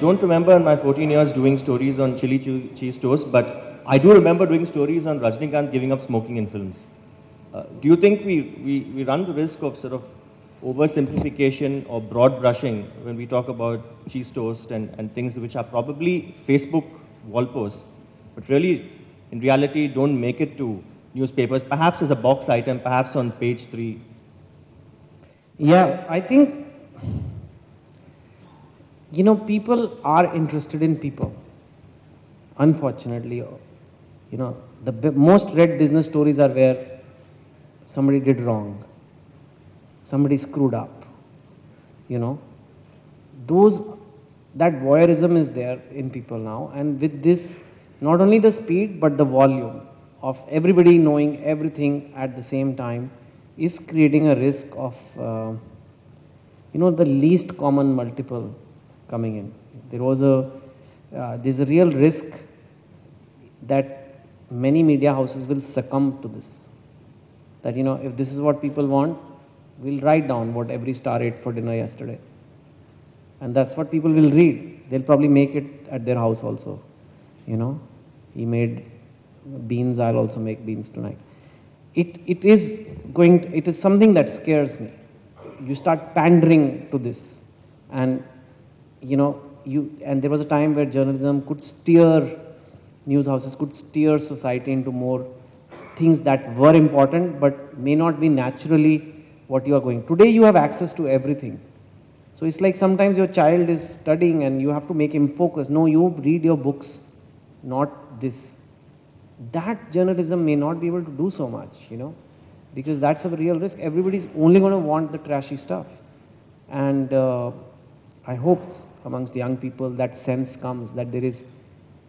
don't remember in my 14 years doing stories on chili cheese toast, but I do remember doing stories on Rajnikant giving up smoking in films. Do you think we run the risk of sort of oversimplification or broad brushing when we talk about cheese toast and things which are probably Facebook wall posts, but really, in reality, don't make it to newspapers, perhaps as a box item, perhaps on page 3? Yeah, I think, you know, people are interested in people. Unfortunately, you know, the most read business stories are where somebody did wrong, somebody screwed up, you know. That voyeurism is there in people now, and with this, not only the speed, but the volume of everybody knowing everything at the same time is creating a risk of, you know, the least common multiple coming in. There's a real risk that many media houses will succumb to this. That, you know, if this is what people want, we'll write down what every star ate for dinner yesterday. And that's what people will read. They'll probably make it at their house also. You know, he made beans, I'll also make beans tonight. It is something that scares me. You start pandering to this. And, you know, and there was a time where journalism could steer, news houses could steer society into more things that were important, but may not be naturally what you are going. Today you have access to everything. So it's like sometimes your child is studying and you have to make him focus. No, you read your books, not this. That journalism may not be able to do so much, you know, because that's a real risk. Everybody's only going to want the trashy stuff. And I hope amongst the young people that sense comes that there is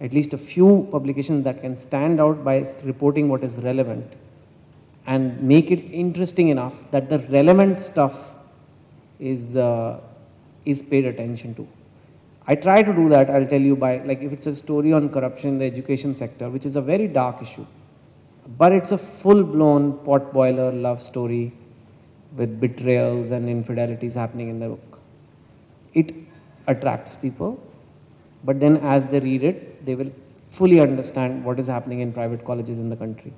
at least a few publications that can stand out by reporting what is relevant and make it interesting enough that the relevant stuff is paid attention to. I try to do that, I'll tell you, by, like, if it's a story on corruption in the education sector, which is a very dark issue, but it's a full-blown pot-boiler love story with betrayals and infidelities happening in the book. It attracts people, but then as they read it, they will fully understand what is happening in private colleges in the country.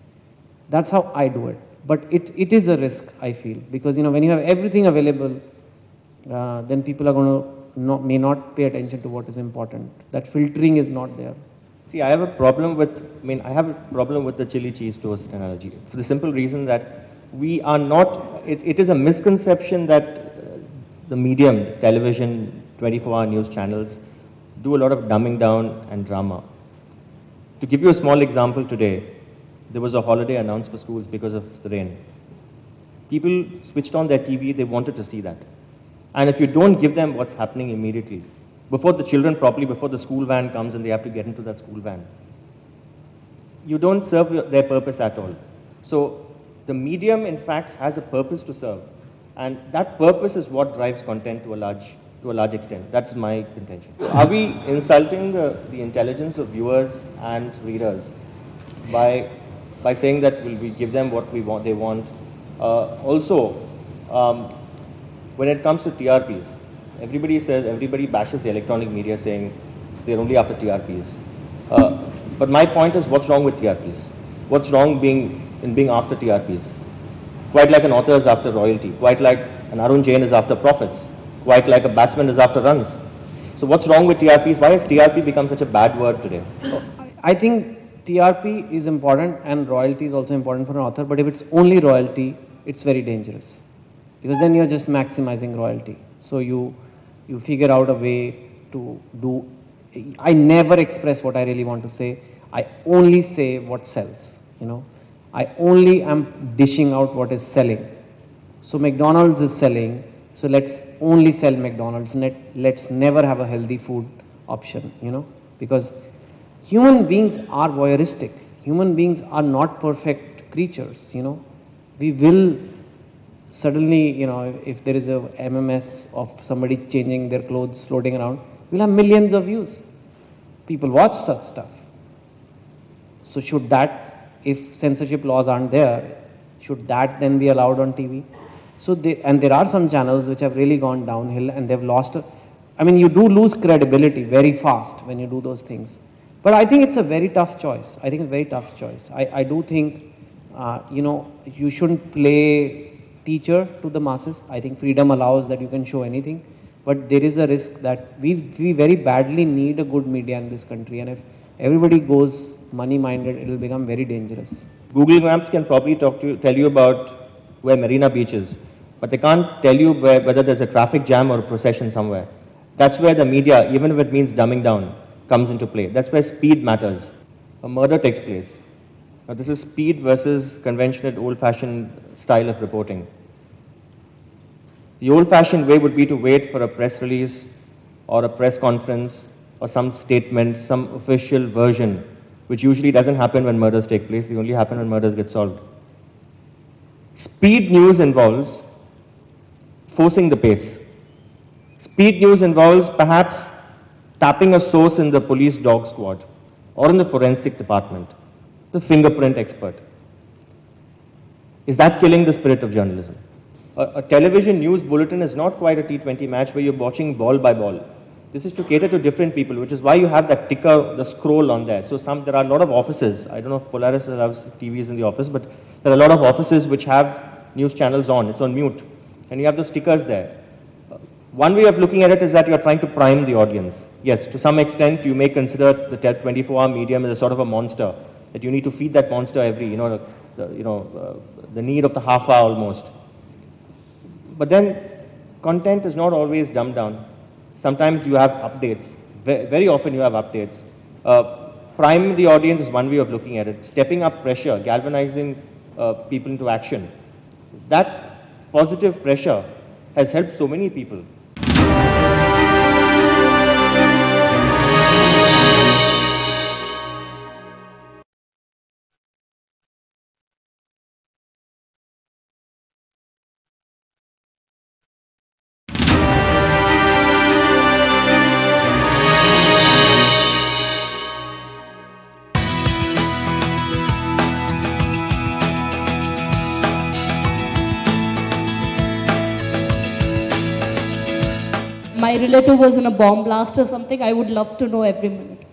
That's how I do it. But it is a risk, I feel, because, you know, when you have everything available, then people are going to may not pay attention to what is important. That filtering is not there. See, I have a problem with the chili cheese toast analogy, for the simple reason that we are not, it is a misconception that the medium, television, 24-hour news channels, do a lot of dumbing down and drama. To give you a small example today, there was a holiday announced for schools because of the rain. People switched on their TV, they wanted to see that. And if you don't give them what's happening immediately, before the children properly, before the school van comes and they have to get into that school van, you don't serve their purpose at all. So the medium, in fact, has a purpose to serve. And that purpose is what drives content to a large extent. That's my contention. Are we insulting the intelligence of viewers and readers by saying that we give them what they want? When it comes to TRPs, everybody bashes the electronic media saying they're only after TRPs. But my point is, what's wrong with TRPs? What's wrong in being after TRPs? Quite like an author is after royalty, quite like an Arun Jain is after profits, quite like a batsman is after runs. So what's wrong with TRPs? Why has TRP become such a bad word today? I think TRP is important and royalty is also important for an author, but if it's only royalty, it's very dangerous. Because then you're just maximizing royalty. So you figure out a way to do, I never express what I really want to say. I only say what sells, you know. I only am dishing out what is selling. So McDonald's is selling, so let's only sell McDonald's. Let's never have a healthy food option, you know. Because human beings are voyeuristic. Human beings are not perfect creatures, you know. We will suddenly, you know, if there is a MMS of somebody changing their clothes floating around, we'll have millions of views. People watch such stuff. So should that, if censorship laws aren't there, should that then be allowed on TV? So and there are some channels which have really gone downhill and they've lost. I mean, you do lose credibility very fast when you do those things. But I think it's a very tough choice. I think it's a very tough choice. I do think, you know, you shouldn't play teacher to the masses. I think freedom allows that you can show anything. But there is a risk that we very badly need a good media in this country. And if everybody goes money-minded, it will become very dangerous. Google Maps can probably tell you about where Marina Beach is, but they can't tell you whether there's a traffic jam or a procession somewhere. That's where the media, even if it means dumbing down, comes into play. That's where speed matters. A murder takes place. Now, this is speed versus conventional old-fashioned style of reporting. The old-fashioned way would be to wait for a press release or a press conference or some statement, some official version, which usually doesn't happen when murders take place. They only happen when murders get solved. Speed news involves forcing the pace. Speed news involves perhaps tapping a source in the police dog squad or in the forensic department, the fingerprint expert. Is that killing the spirit of journalism? A television news bulletin is not quite a T20 match where you're watching ball by ball. This is to cater to different people, which is why you have that ticker, the scroll on there. So there are a lot of offices. I don't know if Polaris allows TVs in the office, but there are a lot of offices which have news channels on. It's on mute. And you have those stickers there. One way of looking at it is that you're trying to prime the audience. Yes, to some extent, you may consider the 24-hour medium as a sort of a monster, that you need to feed that monster every, the need of the half hour almost. But then, content is not always dumbed down. Sometimes you have updates. Very often you have updates. Prime the audience is one way of looking at it. Stepping up pressure, galvanizing people into action. That positive pressure has helped so many people. My relative was in a bomb blast or something, I would love to know every minute.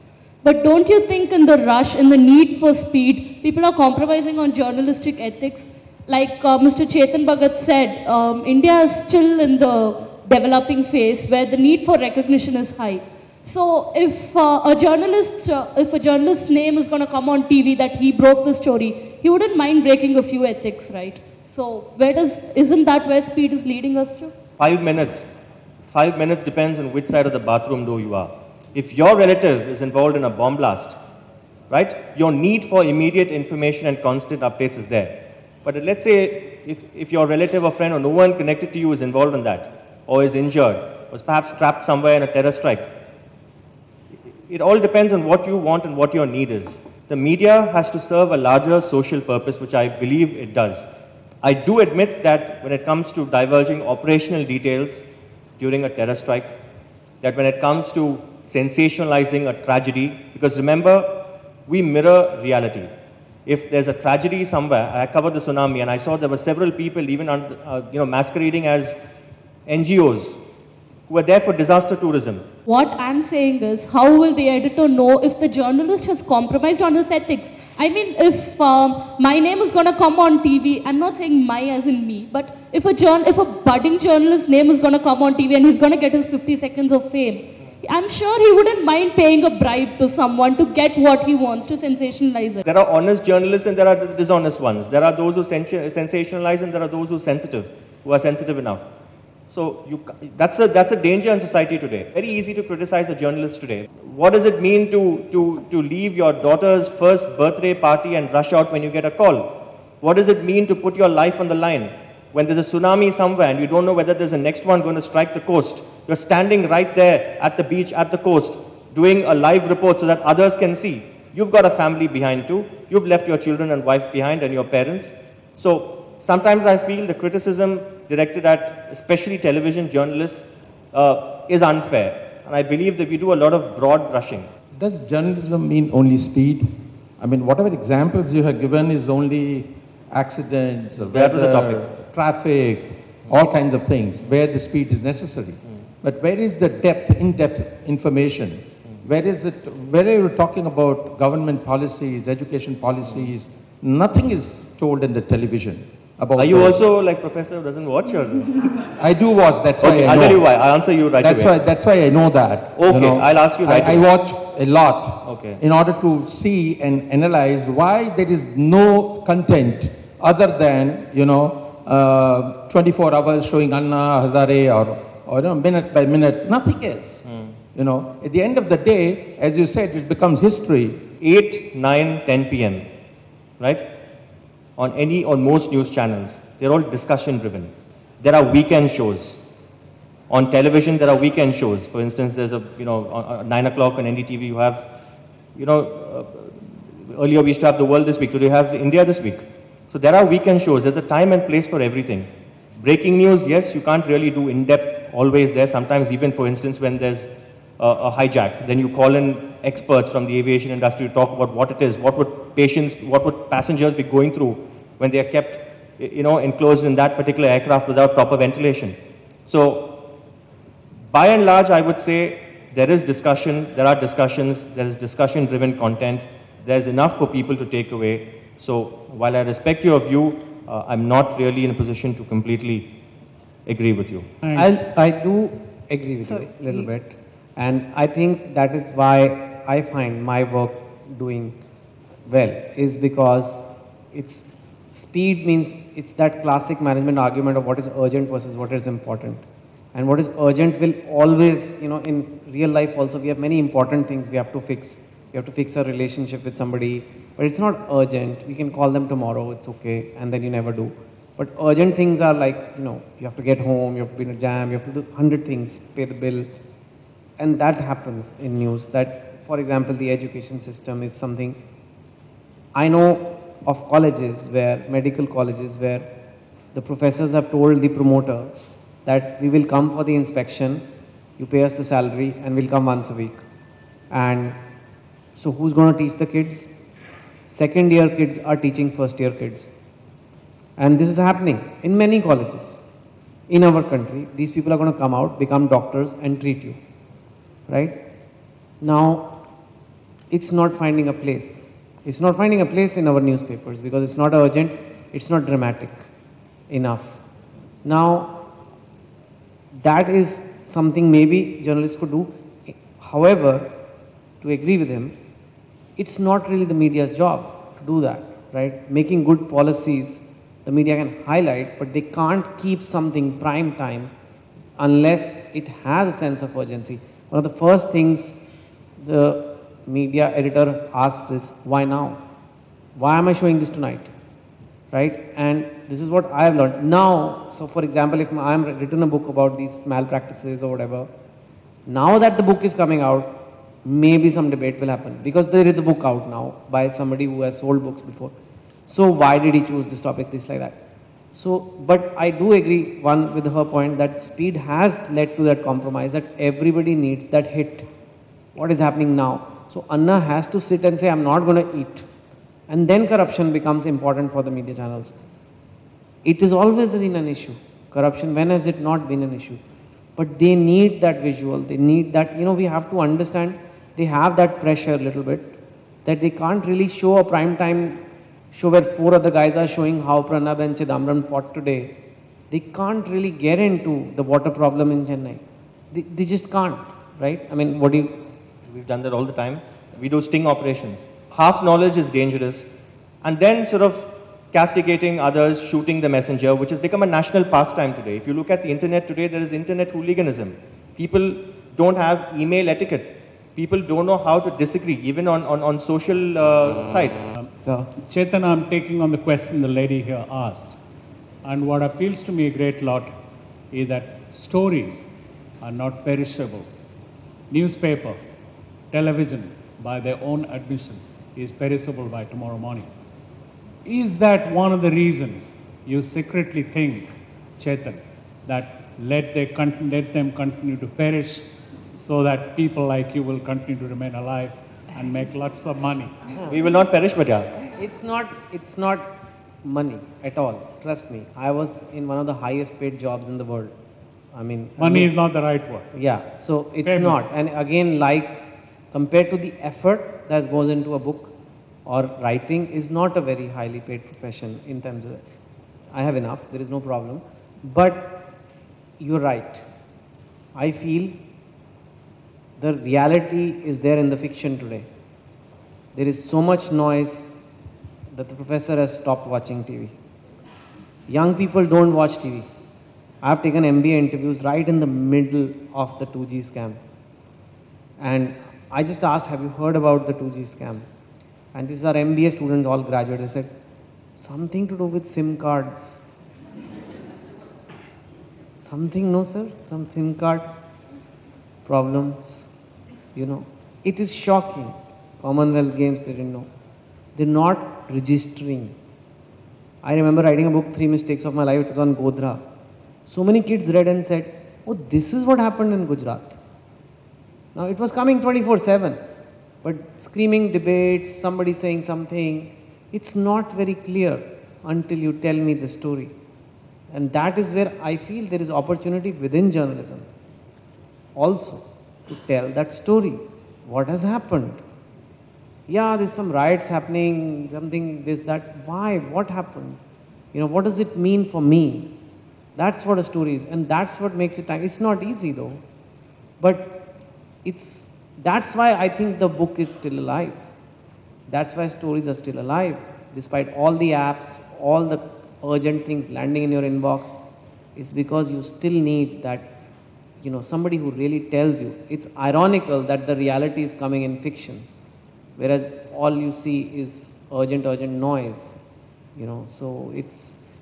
But don't you think in the rush, in the need for speed, people are compromising on journalistic ethics? Like Mr. Chetan Bhagat said, India is still in the developing phase where the need for recognition is high. So if a journalist's name is going to come on TV that he broke the story, he wouldn't mind breaking a few ethics, right? So isn't that where speed is leading us to? 5 minutes. 5 minutes depends on which side of the bathroom door you are. If your relative is involved in a bomb blast, right, your need for immediate information and constant updates is there. But let's say if your relative or friend or no one connected to you is involved in that, or is injured, or is perhaps trapped somewhere in a terror strike, it all depends on what you want and what your need is. The media has to serve a larger social purpose, which I believe it does. I do admit that when it comes to divulging operational details during a terror strike, that when it comes to sensationalizing a tragedy, because remember, we mirror reality. If there's a tragedy somewhere, I covered the tsunami and I saw there were several people even masquerading as NGOs who were there for disaster tourism. What I'm saying is, how will the editor know if the journalist has compromised on his ethics? I mean, if my name is going to come on TV, I'm not saying my as in me, but if a budding journalist's name is going to come on TV and he's going to get his 50 seconds of fame, I'm sure he wouldn't mind paying a bribe to someone to get what he wants, to sensationalize it. There are honest journalists and there are dishonest ones. There are those who sensationalize and there are those who are sensitive enough. So that's a danger in society today. Very easy to criticize a journalist today. What does it mean to leave your daughter's first birthday party and rush out when you get a call? What does it mean to put your life on the line when there's a tsunami somewhere and you don't know whether there's a next one going to strike the coast? You're standing right there at the beach, at the coast, doing a live report so that others can see. You've got a family behind too. You've left your children and wife behind and your parents. So sometimes I feel the criticism directed at especially television journalists is unfair. And I believe that we do a lot of broad brushing. Does journalism mean only speed? I mean, whatever examples you have given is only accidents or weather, traffic, all kinds of things where the speed is necessary. But where is the depth, in-depth information? Where is it, where are you talking about government policies, education policies? Nothing is told in the television about Are you those. also like Professor who doesn't watch or? I do watch, that's why Okay, I I'll know. tell you why. I'll answer you right away. That's why I know that. Okay, I'll ask you right I away. watch a lot Okay. in order to see and analyze why there is no content other than, 24 hours showing Anna Hazare or minute by minute, nothing else. At the end of the day, as you said, it becomes history. 8, 9, 10 p.m., right? On most news channels, they're all discussion driven. There are weekend shows. On television, there are weekend shows. For instance, there's on 9 o'clock on NDTV, you have, earlier we used to have The World This Week, today you have India This Week. So there are weekend shows. There's a time and place for everything. Breaking news, yes, you can't really do in-depth always there. Sometimes even, for instance, when there's a hijack, then you call in experts from the aviation industry to talk about what it is, what would passengers be going through when they are kept, enclosed in that particular aircraft without proper ventilation. So, by and large, I would say there is discussion, there are discussions, there is discussion-driven content, there's enough for people to take away. So, while I respect your view, I'm not really in a position to completely agree with you. I do agree with you a little bit. And I think that is why I find my work doing well, is because it's speed means it's that classic management argument of what is urgent versus what is important. And what is urgent will always, in real life also, we have many important things we have to fix. We have to fix a relationship with somebody, but it's not urgent. We can call them tomorrow, it's okay, and then you never do. But urgent things are like, you have to get home, you have to be in a jam, you have to do 100 things, pay the bill. And that happens in news, that, for example, the education system is something. I know of colleges medical colleges where the professors have told the promoter that we will come for the inspection, you pay us the salary, and we'll come once a week. And so who's going to teach the kids? Second year kids are teaching first year kids. And this is happening in many colleges in our country. These people are going to come out, become doctors, and treat you. Right? Now, it's not finding a place. It's not finding a place in our newspapers because it's not urgent, it's not dramatic enough. Now, that is something maybe journalists could do. However, to agree with him, it's not really the media's job to do that, right? Making good policies, the media can highlight, but they can't keep something prime time unless it has a sense of urgency. One of the first things the media editor asks is, why now? Why am I showing this tonight? Right? And this is what I have learned. Now, so for example, if I am written a book about these malpractices or whatever, now that the book is coming out, maybe some debate will happen because there is a book out now by somebody who has sold books before. So why did he choose this topic, this like that? So, but I do agree, one, with her point that speed has led to that compromise, that everybody needs that hit. What is happening now? So Anna has to sit and say, I'm not going to eat. And then corruption becomes important for the media channels. It is always been an issue. Corruption, when has it not been an issue? But they need that visual. They need that, we have to understand, they have that pressure a little bit, that they can't really show a prime time show where 4 other guys are showing how Pranab and Chidambaram fought today. They can't really get into the water problem in Chennai. They just can't, right? I mean, what do you... We've done that all the time. We do sting operations. Half knowledge is dangerous. And then sort of castigating others, shooting the messenger, which has become a national pastime today. If you look at the internet today, there is internet hooliganism. People don't have email etiquette. People don't know how to disagree, even on social sites. Chetan, I'm taking on the question the lady here asked. And what appeals to me a great lot is that stories are not perishable. Newspaper, television, by their own admission, is perishable by tomorrow morning. Is that one of the reasons you secretly think, Chetan, that let them continue to perish so that people like you will continue to remain alive and make lots of money? We will not perish, but yeah. It's not money at all. Trust me. I was in one of the highest paid jobs in the world. I mean, Money is not the right word. yeah, so it's Famous. not. And again, like compared to the effort that goes into a book or writing is not a very highly paid profession in terms of, I have enough, there is no problem. But you're right. I feel the reality is there in the fiction today. There is so much noise that the professor has stopped watching TV. Young people don't watch TV. I have taken MBA interviews right in the middle of the 2G scam. And I just asked, have you heard about the 2G scam? And these are MBA students, all graduates. They said, something to do with SIM cards. Something, no sir, some SIM card problems, you know. It is shocking. Commonwealth Games, they didn't know. They're not registering. I remember writing a book, 3 Mistakes of My Life, it was on Godhra. So many kids read and said, oh, this is what happened in Gujarat. Now, it was coming 24/7, but screaming debates, somebody saying something, it's not very clear until you tell me the story. And that is where I feel there is opportunity within journalism also to tell that story. What has happened? Yeah, there's some riots happening, something, this, that. Why? What happened? You know, what does it mean for me? That's what a story is. And that's what makes it time. It's not easy though. But that's why I think the book is still alive. That's why stories are still alive. Despite all the apps, all the urgent things landing in your inbox, it's because you still need that, you know, somebody who really tells you. It's ironical that the reality is coming in fiction, whereas all you see is urgent noise, you know. So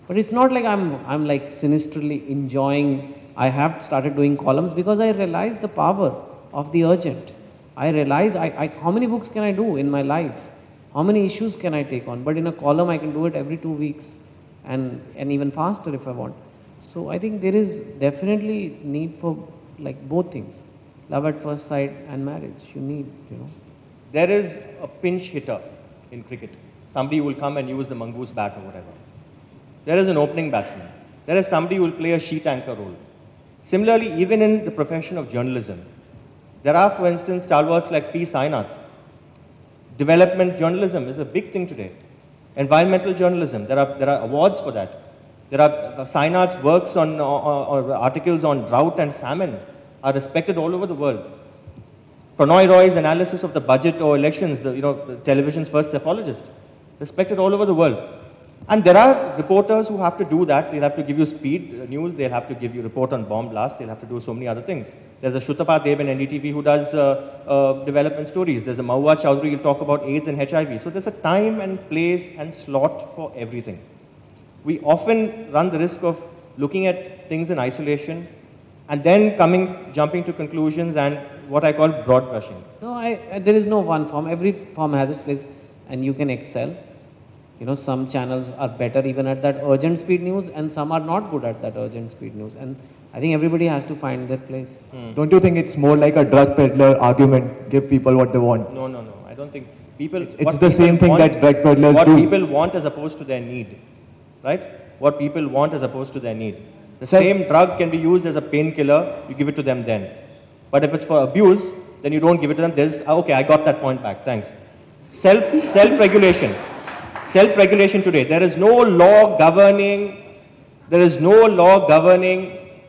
but it's not like I'm like sinisterly enjoying. I have started doing columns because I realize the power of the urgent. I realize how many books can I do in my life? How many issues can I take on? But in a column, I can do it every 2 weeks and even faster if I want. So I think there is definitely need for like both things, love at first sight and marriage. You need, you know. There is a pinch hitter in cricket. Somebody will come and use the mongoose bat or whatever. There is an opening batsman. There is somebody who will play a sheet anchor role. Similarly, even in the profession of journalism, there are, for instance, stalwarts like P. Sainath. Development journalism is a big thing today. Environmental journalism, there are awards for that. There are Sainath's works on articles on drought and famine are respected all over the world. Prannoy Roy's analysis of the budget or elections, the television's first cephalogist, respected all over the world. And there are reporters who have to do that. They'll have to give you speed news. They'll have to give you report on bomb blast. They'll have to do so many other things. There's a Shrutapa Deb in NDTV who does development stories. There's a Mahua Chowdhury who'll talk about AIDS and HIV. So there's a time and place and slot for everything. We often run the risk of looking at things in isolation and then jumping to conclusions and what I call broad brushing. No, there is no one form. Every form has its place and you can excel. You know, some channels are better even at that urgent speed news and some are not good at that urgent speed news. And I think everybody has to find their place. Don't you think it's more like a drug peddler argument, give people what they want? No. I don't think people... It's the same thing that drug peddlers do. What people want as opposed to their need, right? What people want as opposed to their need. The same drug can be used as a painkiller, you give it to them then. But if it's for abuse, then you don't give it to them. Okay, I got that point back, thanks. Self-regulation. Self-regulation today. There is no law governing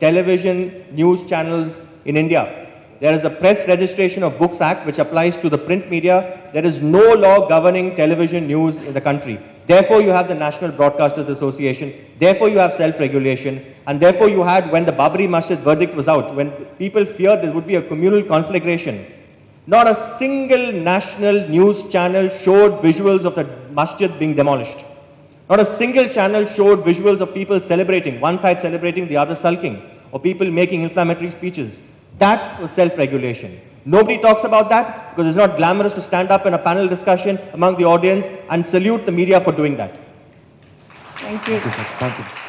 television news channels in India. There is a Press Registration of Books Act which applies to the print media. There is no law governing television news in the country. Therefore, you have the National Broadcasters Association. Therefore, you have self-regulation. And therefore, you had, when the Babri Masjid verdict was out, when people feared there would be a communal conflagration, not a single national news channel showed visuals of the masjid being demolished. Not a single channel showed visuals of people celebrating, one side celebrating, the other sulking, or people making inflammatory speeches. That was self-regulation. Nobody talks about that because it's not glamorous to stand up in a panel discussion among the audience and salute the media for doing that. Thank you. Thank you.